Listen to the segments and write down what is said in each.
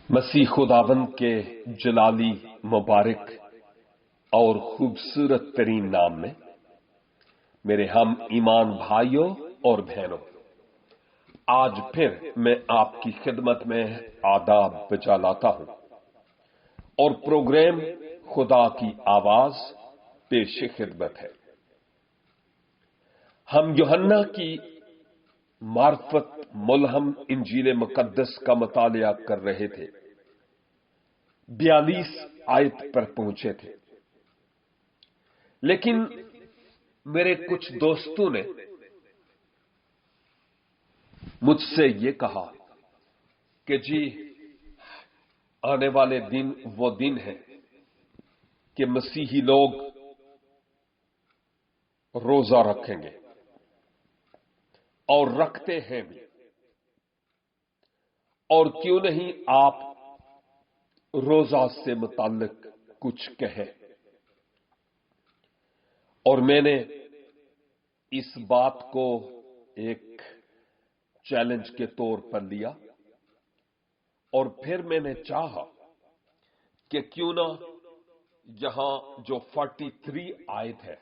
مسیح خداوند کے جلالی مبارک اور خوبصورت ترین نام میں میرے ہم ایمان بھائیوں اور بہنوں، آج پھر میں آپ کی خدمت میں آداب بجا لاتا ہوں اور پروگرام خدا کی آواز پیش خدمت ہے۔ ہم یوحنا کی معرفت ملہم انجیل مقدس کا مطالعہ کر رہے تھے، 42 آیت پر پہنچے تھے، لیکن میرے کچھ دوستوں نے مجھ سے یہ کہا کہ جی آنے والے دن وہ دن ہے کہ مسیحی لوگ روزہ رکھیں گے اور رکھتے ہیں بھی، اور کیوں نہیں آپ روزہ سے متعلق کچھ کہیں۔ اور میں نے اس بات کو ایک چیلنج کے طور پر لیا، اور پھر میں نے چاہا کہ کیوں نہ جہاں جو 43 آیت ہے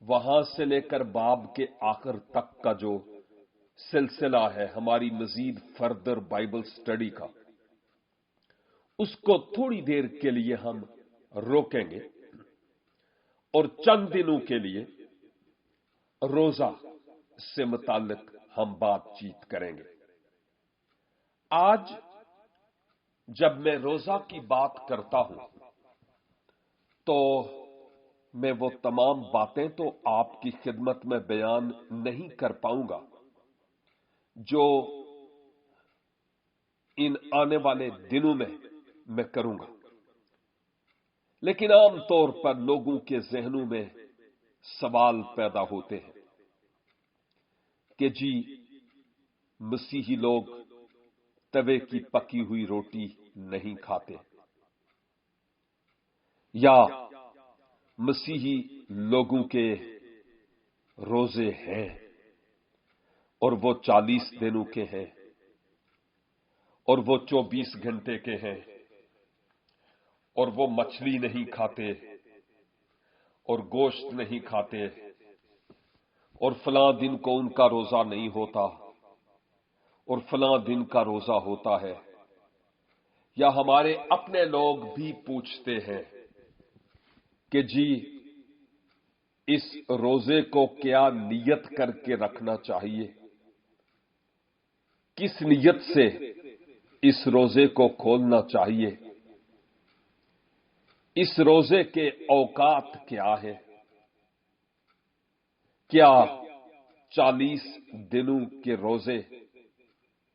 وہاں سے لے کر باب کے آخر تک کا جو سلسلہ ہے ہماری مزید فردر بائبل سٹڈی کا، اس کو تھوڑی دیر کے لیے ہم روکیں گے اور چند دنوں کے لیے روزہ سے متعلق ہم بات چیت کریں گے۔ آج جب میں روزہ کی بات کرتا ہوں تو میں وہ تمام باتیں تو آپ کی خدمت میں بیان نہیں کر پاؤں گا جو ان آنے والے دنوں میں کروں گا، لیکن عام طور پر لوگوں کے ذہنوں میں سوال پیدا ہوتے ہیں کہ جی مسیحی لوگ توے کی پکی ہوئی روٹی نہیں کھاتے، یا مسیحی لوگوں کے روزے ہیں اور وہ 40 دنوں کے ہیں اور وہ 24 گھنٹے کے ہیں اور وہ مچھلی نہیں کھاتے اور گوشت نہیں کھاتے اور فلاں دن کو ان کا روزہ نہیں ہوتا اور فلاں دن کا روزہ ہوتا ہے۔ یا ہمارے اپنے لوگ بھی پوچھتے ہیں کہ جی اس روزے کو کیا نیت کر کے رکھنا چاہیے، کس نیت سے اس روزے کو کھولنا چاہیے، اس روزے کے اوقات کیا ہے، کیا 40 دنوں کے روزے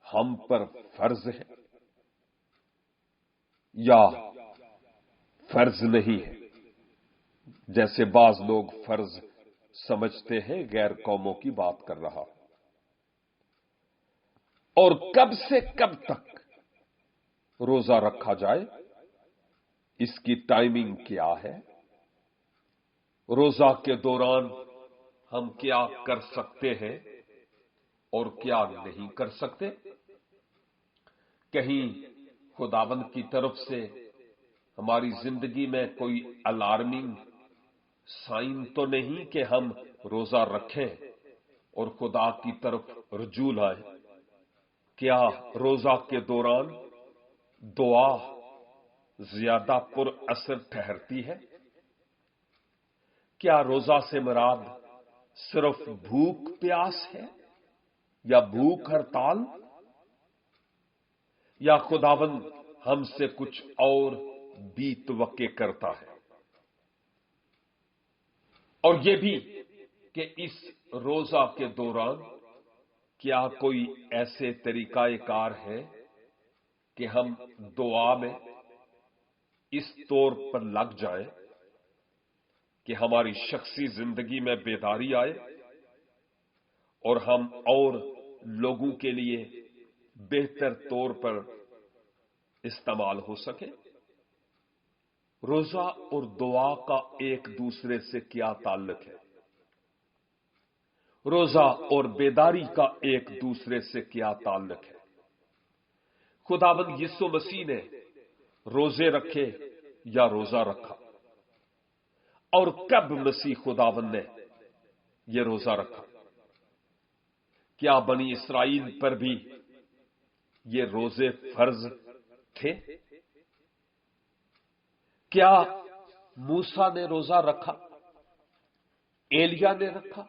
ہم پر فرض ہے یا فرض نہیں ہے، جیسے بعض لوگ فرض سمجھتے ہیں۔ غیر قوموں کی بات کر رہا، اور کب سے کب تک روزہ رکھا جائے، اس کی ٹائمنگ کیا ہے، روزہ کے دوران ہم کیا کر سکتے ہیں اور کیا نہیں کر سکتے۔ کہیں خداوند کی طرف سے ہماری زندگی میں کوئی الارمنگ سائن تو نہیں کہ ہم روزہ رکھیں اور خدا کی طرف رجوع لائیں۔ کیا روزہ کے دوران دعا زیادہ پر اثر ٹھہرتی ہے؟ کیا روزہ سے مراد صرف بھوک پیاس ہے یا بھوک ہڑتال، یا خداوند ہم سے کچھ اور بھی توقع کرتا ہے؟ اور یہ بھی کہ اس روزہ کے دوران کیا کوئی ایسے طریقہ کار ہے کہ ہم دعا میں اس طور پر لگ جائیں کہ ہماری شخصی زندگی میں بیداری آئے اور ہم اور لوگوں کے لیے بہتر طور پر استعمال ہو سکے۔ روزہ اور دعا کا ایک دوسرے سے کیا تعلق ہے؟ روزہ اور بیداری کا ایک دوسرے سے کیا تعلق ہے؟ खुदावंद यीशु मसीह ने रोजे रखे या रोजा रखा, और कब मसीह खुदावंद ने यह रोजा रखा? क्या बनी इसराइल पर भी ये रोजे फर्ज थे? क्या मूसा ने रोजा रखा? एलिया ने रखा?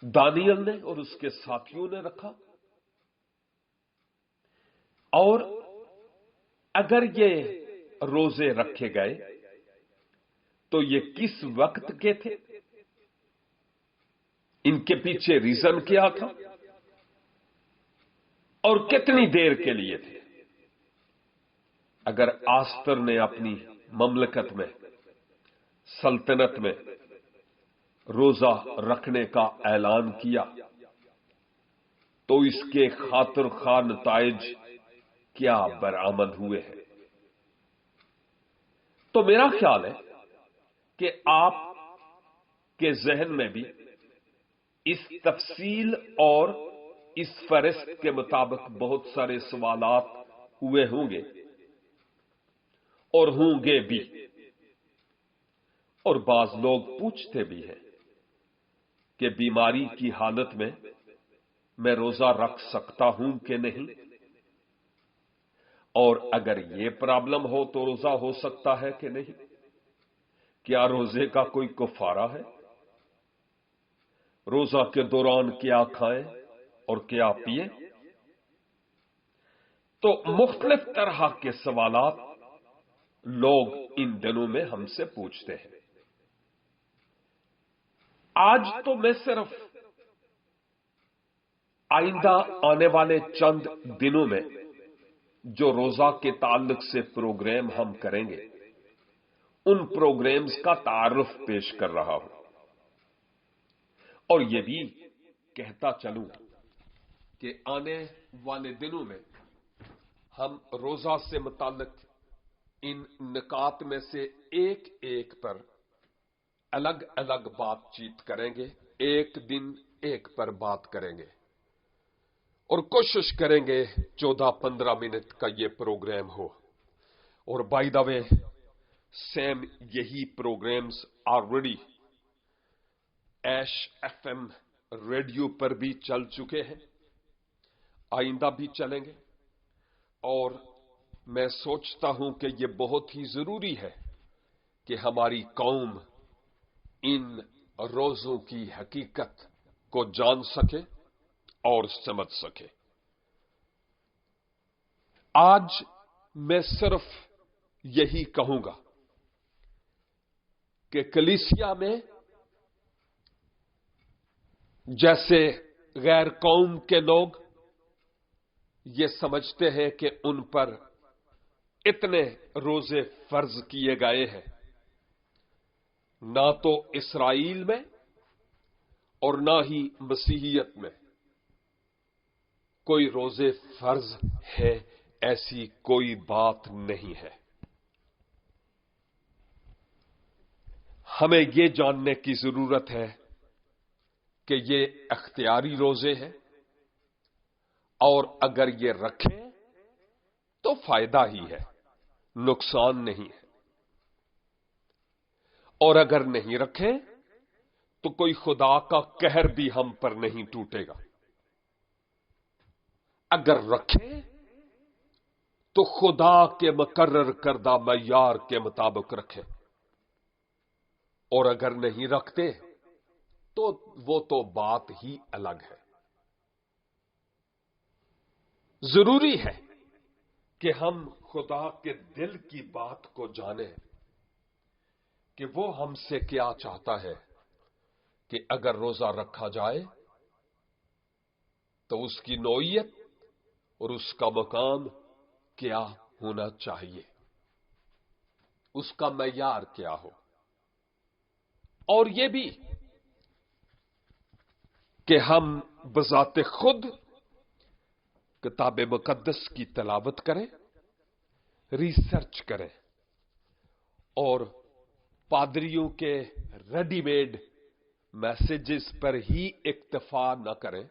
दानियल ने और उसके साथियों ने रखा? और अगर ये रोजे रखे गए तो ये किस वक्त के थे? इनके पीछे रीजन क्या था और कितनी देर के लिए थे? अगर आस्तर ने अपनी ममलकत में, सल्तनत में रोजा रखने का ऐलान किया तो इसके खातिर खा नताइज क्या बरामद हुए हैं? तो मेरा ख्याल है कि आप के जहन में भी इस तफसील और इस फहरिस्त के मुताबिक बहुत सारे सवालात हुए होंगे और होंगे भी, और बाज लोग पूछते भी हैं कि बीमारी की हालत में मैं रोजा रख सकता हूं कि नहीं, और अगर ये प्रॉब्लम हो तो रोजा हो सकता है कि नहीं? क्या रोजे का कोई कफारा है? रोजा के दौरान क्या खाएं और क्या पिए? तो मुख्तलिफ तरह के सवालात लोग इन दिनों में हमसे पूछते हैं। आज तो मैं सिर्फ आइंदा आने वाले चंद दिनों में जो रोजा के ताल्लुक से प्रोग्राम हम करेंगे, उन प्रोग्राम्स का तारुफ पेश कर रहा हूं, और यह भी कहता चलूं कि आने वाले दिनों में हम रोजा से मुताल्लिक इन निकात में से एक एक पर अलग अलग बातचीत करेंगे, एक दिन एक पर बात करेंगे, और कोशिश करेंगे 14-15 मिनट का ये प्रोग्राम हो। और बाय द वे, सेम यही प्रोग्राम्स ऑलरेडी ऐश FM रेडियो पर भी चल चुके हैं, आइंदा भी चलेंगे। और मैं सोचता हूं कि यह बहुत ही जरूरी है कि हमारी कौम इन रोजों की हकीकत को जान सके और समझ सके। आज मैं सिर्फ यही कहूंगा कि कलीसिया में जैसे गैर कौम के लोग ये समझते हैं कि उन पर इतने रोजे फर्ज किए गए हैं, ना तो इसराइल में और ना ही मसीहियत में कोई रोजे फर्ज है, ऐसी कोई बात नहीं है। हमें यह जानने की जरूरत है कि ये अख्तियारी रोजे हैं, और अगर ये रखें तो फायदा ही है, नुकसान नहीं है, और अगर नहीं रखें तो कोई खुदा का कहर भी हम पर नहीं टूटेगा। अगर रखें तो खुदा के मुकर्रर करदा मयार के मुताबिक रखें, और अगर नहीं रखते तो वो तो बात ही अलग है। जरूरी है कि हम खुदा के दिल की बात को जानें कि वो हमसे क्या चाहता है, कि अगर रोजा रखा जाए तो उसकी नौइयत और उसका मकाम क्या होना चाहिए, उसका मयार क्या हो, और ये भी कि हम बजाते खुद किताब मुकद्दस की तलावत करें, रिसर्च करें, और पादरियों के रेडीमेड मैसेजेस पर ही इक्तफा न करें,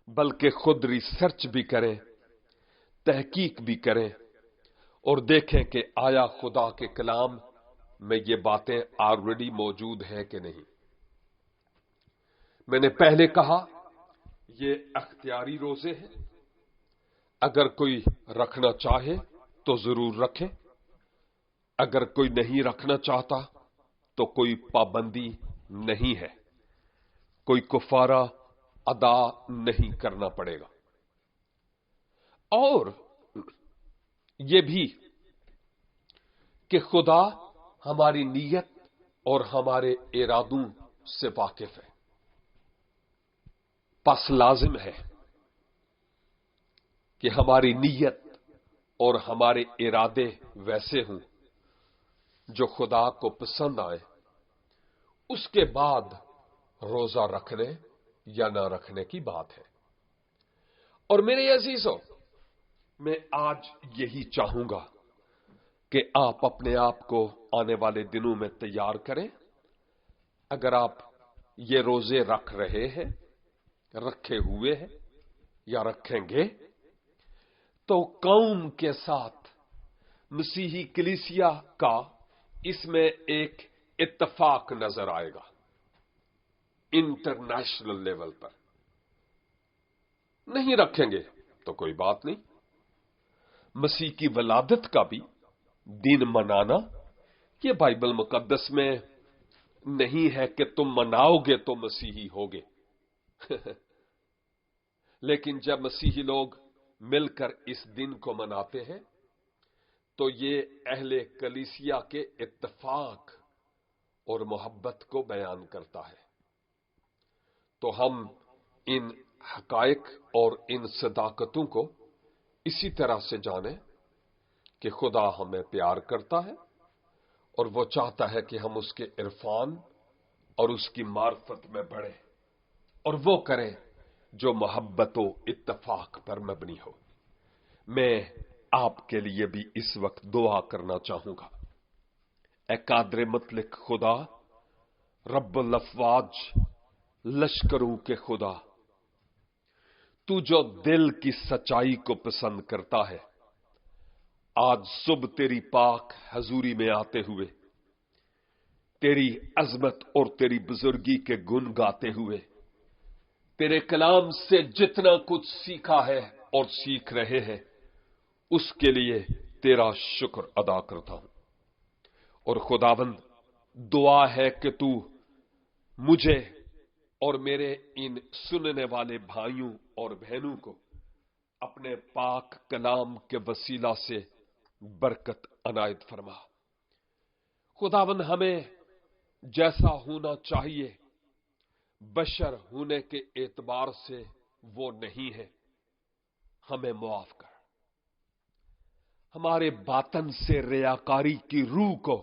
बल्कि खुद रिसर्च भी करें, तहकीक भी करें और देखें कि आया खुदा के कलाम में ये बातें ऑलरेडी मौजूद हैं कि नहीं। मैंने पहले कहा ये अख्तियारी रोजे हैं, अगर कोई रखना चाहे तो जरूर रखे, अगर कोई नहीं रखना चाहता तो कोई पाबंदी नहीं है, कोई कुफारा अदा नहीं करना पड़ेगा। और ये भी कि खुदा हमारी नीयत और हमारे इरादों से वाकिफ है, बस लाजिम है कि हमारी नीयत और हमारे इरादे वैसे हों जो खुदा को पसंद आए, उसके बाद रोजा रखने या ना रखने की बात है। और मेरे अजीजों, मैं आज यही चाहूंगा कि आप अपने आप को आने वाले दिनों में तैयार करें। अगर आप ये रोजे रख रहे हैं, रखे हुए हैं या रखेंगे, तो कौम के साथ मसीही कलीसिया का इसमें एक इत्तफाक नजर आएगा इंटरनेशनल लेवल पर। नहीं रखेंगे तो कोई बात नहीं। मसीह की वलादत का भी दिन मनाना ये बाइबल मुकद्दस में नहीं है कि तुम मनाओगे तो मसीही होगे। लेकिन जब मसीही लोग मिलकर इस दिन को मनाते हैं तो ये अहले कलीसिया के इत्तफाक और मोहब्बत को बयान करता है। तो हम इन हकायक और इन सदाकतों को इसी तरह से जाने कि खुदा हमें प्यार करता है और वो चाहता है कि हम उसके इरफान और उसकी मार्फत में बढ़े और वो करें जो मोहब्बत व इत्तफाक पर मबनी हो। मैं आपके लिए भी इस वक्त दुआ करना चाहूंगा। ए कादर मुतलक खुदा, रब्बुल अफ़वाज, लश्करों के खुदा, तू जो दिल की सच्चाई को पसंद करता है, आज सुबह तेरी पाक हजूरी में आते हुए, तेरी अजमत और तेरी बुजुर्गी के गुण गाते हुए, तेरे कलाम से जितना कुछ सीखा है और सीख रहे हैं, उसके लिए तेरा शुक्र अदा करता हूं। और खुदावंद, दुआ है कि तू मुझे और मेरे इन सुनने वाले भाइयों और बहनों को अपने पाक कलाम के वसीला से बरकत अनायत फरमा। खुदावंद, हमें जैसा होना चाहिए बशर होने के एतबार से वो नहीं है, हमें मुआफ कर। हमारे बातन से रियाकारी की रूह को,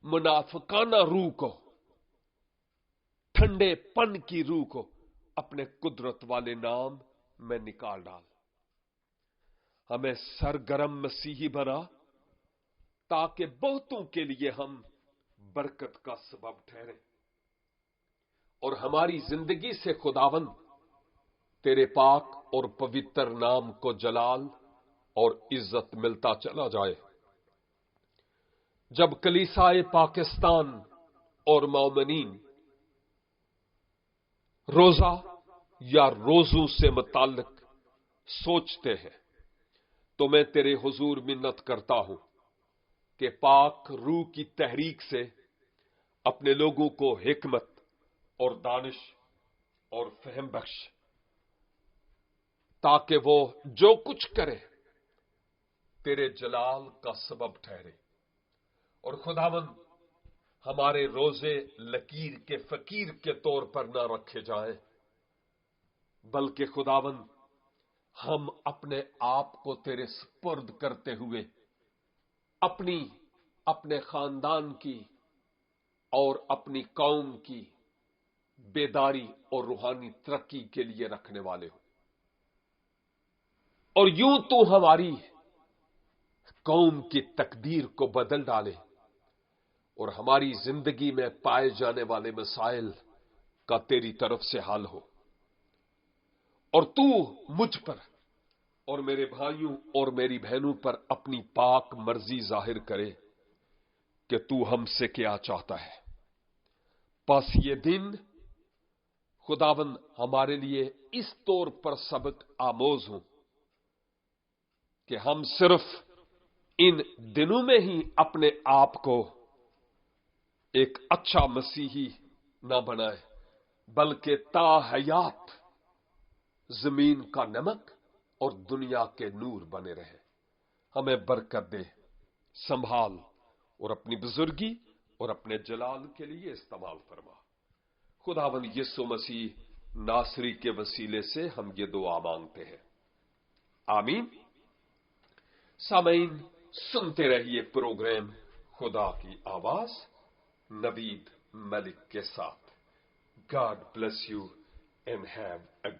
मुनाफिकाना रूह को, ठंडेपन की रूह को अपने कुदरत वाले नाम में निकाल डाल। हमें सरगर्म मसीही बना ताकि बहुतों के लिए हम बरकत का सबब ठहरे और हमारी जिंदगी से खुदावंद तेरे पाक और पवित्र नाम को जलाल और इज्जत मिलता चला जाए। जब कलीसाए पाकिस्तान और मोमिनीन रोजा या रोजों से मुताल्लिक सोचते हैं तो मैं तेरे हुजूर मिन्नत करता हूं कि पाक रूह की तहरीक से अपने लोगों को हिकमत और दानिश और फहम बख्श, ताकि वो जो कुछ करे तेरे जलाल का सबब ठहरे। और खुदावंद, हमारे रोजे लकीर के फकीर के तौर पर ना रखे जाएं, बल्कि खुदावंद हम अपने आप को तेरे सुपुर्द करते हुए अपने खानदान की और अपनी कौम की बेदारी और रूहानी तरक्की के लिए रखने वाले हो। और यूं तू हमारी कौम की तकदीर को बदल डाले और हमारी जिंदगी में पाए जाने वाले मसाइल का तेरी तरफ से हल हो। اور تو مجھ پر اور میرے بھائیوں اور میری بہنوں پر اپنی پاک مرضی ظاہر کرے کہ تو ہم سے کیا چاہتا ہے. پس یہ دن خداوند ہمارے لیے اس طور پر سبق آموز ہوں کہ ہم صرف ان دنوں میں ہی اپنے آپ کو ایک اچھا مسیحی نہ بنائے بلکہ تا حیات زمین کا نمک اور دنیا کے نور بنے رہے. ہمیں برکت دے، سنبھال اور اپنی بزرگی اور اپنے جلال کے لیے استعمال فرما. خداوند یسوع مسیح ناصری کے وسیلے سے ہم یہ دعا مانگتے ہیں، آمین. سامعین، سنتے رہیے پروگرام خدا کی آواز نوید ملک کے ساتھ. God bless you and have a